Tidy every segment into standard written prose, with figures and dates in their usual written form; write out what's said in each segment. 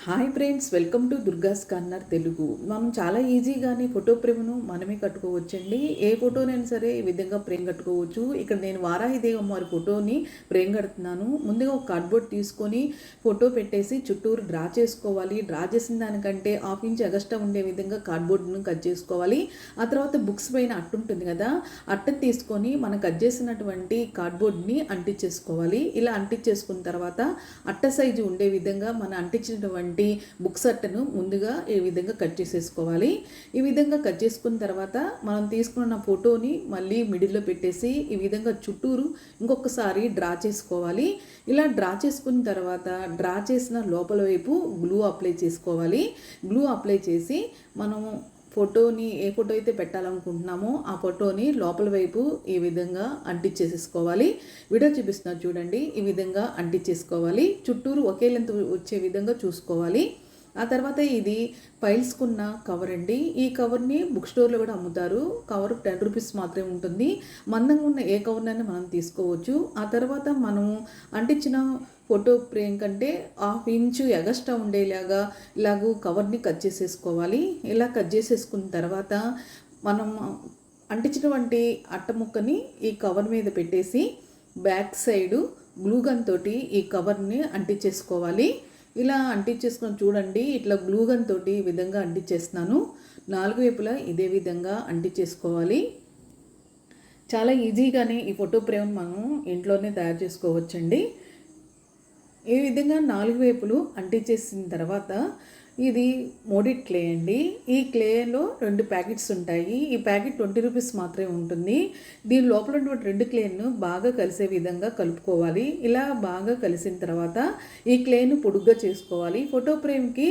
Hi friends, welcome to దుర్గాస్ corner Telugu. మనం చాలా ఈజీగానే ఫోటో ఫ్రేమ్ను మనమే కట్టుకోవచ్చండి. ఏ ఫోటోనైనా సరే ఈ విధంగా ఫ్రేమ్ కట్టుకోవచ్చు. ఇక్కడ నేను వారాహిదేవి అమ్మవారి ఫోటోని ఫ్రేమ్ కడుతున్నాను. ముందుగా ఒక కార్డ్బోర్డ్ తీసుకొని ఫోటో పెట్టేసి చుట్టూరు డ్రా చేసుకోవాలి. డ్రా చేసిన దానికంటే హాఫ్ ఇంచ్ ఎగస్ట్రా ఉండే విధంగా కార్డ్బోర్డ్ను కట్ చేసుకోవాలి. ఆ తర్వాత బుక్స్ పైన అట్టు ఉంటుంది కదా, అట్ట తీసుకొని మనం కట్ చేసినటువంటి కార్డ్బోర్డ్ని అంటించేసుకోవాలి. ఇలా అంటించేసుకున్న తర్వాత అట్ట సైజు ఉండే విధంగా మనం అంటించినటువంటి బుక్స్ అట్టను ముందుగా ఈ విధంగా కట్ చేసేసుకోవాలి. ఈ విధంగా కట్ చేసుకున్న తర్వాత మనం తీసుకున్న ఫోటోని మళ్ళీ మిడిల్లో పెట్టేసి ఈ విధంగా చుట్టూరు ఇంకొకసారి డ్రా చేసుకోవాలి. ఇలా డ్రా చేసుకున్న తర్వాత డ్రా చేసిన లోపల వైపు గ్లూ అప్లై చేసుకోవాలి. గ్లూ అప్లై చేసి మనము ఫోటోని ఏ ఫోటో అయితే పెట్టాలనుకుంటున్నామో ఆ ఫోటోని లోపల వైపు ఈ విధంగా అంటించేసేసుకోవాలి. వీడియో చూపిస్తున్నారు చూడండి, ఈ విధంగా అంటించేసుకోవాలి. చుట్టూరు ఒకే లెంత్ వచ్చే విధంగా చూసుకోవాలి. ఆ తర్వాత ఇది ఫైల్స్కున్న కవర్ అండి. ఈ కవర్ని బుక్ స్టోర్లో కూడా అమ్ముతారు. కవర్ 10 రూపీస్ మాత్రమే ఉంటుంది. మందంగా ఉన్న ఏ కవర్నైనా మనం తీసుకోవచ్చు. ఆ తర్వాత మనము అంటించిన ఫోటో ఫ్రేమ్ కంటే హాఫ్ ఇంచు ఎగస్ట్రా ఉండేలాగా ఇలాగూ కవర్ని కట్ చేసేసుకోవాలి. ఇలా కట్ చేసేసుకున్న తర్వాత మనం అంటించినటువంటి అట్ట ముక్కని ఈ కవర్ మీద పెట్టేసి బ్యాక్ సైడు గ్లూగన్ తోటి ఈ కవర్ని అంటించేసుకోవాలి. ఇలా అంటించేసుకొని చూడండి, ఇట్లా గ్లూగన్ తోటి ఈ విధంగా అంటించేస్తున్నాను. 4 వైపులా ఇదే విధంగా అంటించేసుకోవాలి. చాలా ఈజీగానే ఈ ఫోటో ఫ్రేమ్ మనం ఇంట్లోనే తయారు చేసుకోవచ్చండి. ఈ విధంగా 4 వైపులు అంటించేసిన తర్వాత ఇది మోడిట్ క్లే అండి. ఈ క్లేలో 2 ప్యాకెట్స్ ఉంటాయి. ఈ ప్యాకెట్ 20 రూపీస్ మాత్రమే ఉంటుంది. దీని లోపల ఉన్నటువంటి 2 క్లేను బాగా కలిసే విధంగా కలుపుకోవాలి. ఇలా బాగా కలిసిన తర్వాత ఈ క్లేను పొడుగ్గా చేసుకోవాలి. ఫోటో ఫ్రేమ్కి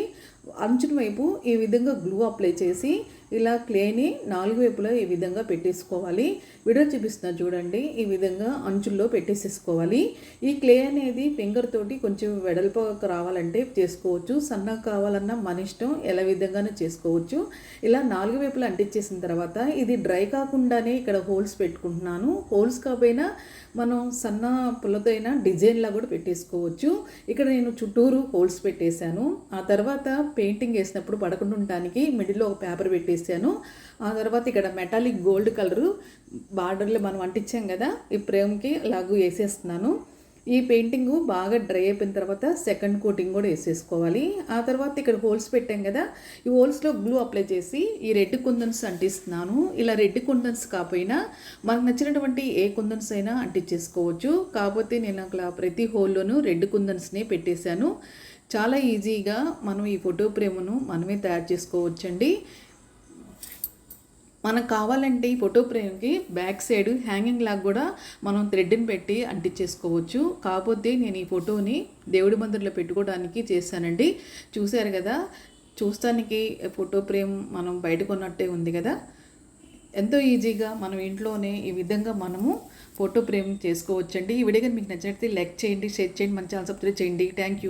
అంచుల వైపు ఈ విధంగా గ్లూ అప్లై చేసి ఇలా క్లేని 4 వైపులా ఈ విధంగా పెట్టేసుకోవాలి. వీడియో చూపిస్తున్నా చూడండి, ఈ విధంగా అంచుల్లో పెట్టేసేసుకోవాలి. ఈ క్లే అనేది ఫింగర్ తోటి కొంచెం వెడల్పు రావాలంటే చేసుకోవచ్చు, సన్నగా కావాలన్నా మన ఇష్టం, ఎలా విధంగానే చేసుకోవచ్చు. ఇలా 4 వైపులా అంటించేసిన తర్వాత ఇది డ్రై కాకుండానే ఇక్కడ హోల్స్ పెట్టుకుంటున్నాను. హోల్స్ కాకపోయినా మనం సన్న పుల్లతో అయినా డిజైన్లా కూడా పెట్టేసుకోవచ్చు. ఇక్కడ నేను చుట్టూరు హోల్స్ పెట్టేశాను. ఆ తర్వాత పెయింటింగ్ వేసినప్పుడు పడకుండా ఉండటానికి మిడిల్లో ఒక పేపర్ పెట్టేసాను. ఆ తర్వాత ఇక్కడ మెటాలిక్ గోల్డ్ కలరు బార్డర్లో మనం అంటించాం కదా, ఈ ఫ్రేమ్కి లాగు వేసేస్తున్నాను. ఈ పెయింటింగ్ బాగా డ్రై అయిపోయిన తర్వాత సెకండ్ కోటింగ్ కూడా వేసేసుకోవాలి. ఆ తర్వాత ఇక్కడ హోల్స్ పెట్టాం కదా, ఈ హోల్స్లో గ్లూ అప్లై చేసి ఈ రెడ్ కుందన్స్ అంటిస్తున్నాను. ఇలా రెడ్ కుందన్స్ కాకపోయినా మనకు నచ్చినటువంటి ఏ కుందన్స్ అయినా అంటించేసుకోవచ్చు. కాకపోతే నేను అక్కడ ప్రతి హోల్లోనూ రెడ్ కుందన్స్ని పెట్టేశాను. చాలా ఈజీగా మనం ఈ ఫోటో ఫ్రేమ్ను మనమే తయారు చేసుకోవచ్చండి. మనకు కావాలంటే ఈ ఫోటో ఫ్రేమ్కి బ్యాక్ సైడ్ హ్యాంగింగ్ లాగా కూడా మనం థ్రెడ్ని పెట్టి అంటించేసుకోవచ్చు. కాకపోతే నేను ఈ ఫోటోని దేవుడి మందిరంలో పెట్టుకోవడానికి చేశానండి. చూశారు కదా, చూస్తానికి ఫోటో ఫ్రేమ్ మనం బయట కొన్నట్టే ఉంది కదా. ఎంతో ఈజీగా మనం ఇంట్లోనే ఈ విధంగా మనము ఫోటో ఫ్రేమ్ చేసుకోవచ్చండి. ఈ వీడియో మీకు నచ్చినట్లయితే లైక్ చేయండి, షేర్ చేయండి, మన ఛానల్ సబ్స్క్రైబ్ చేయండి. Thank you.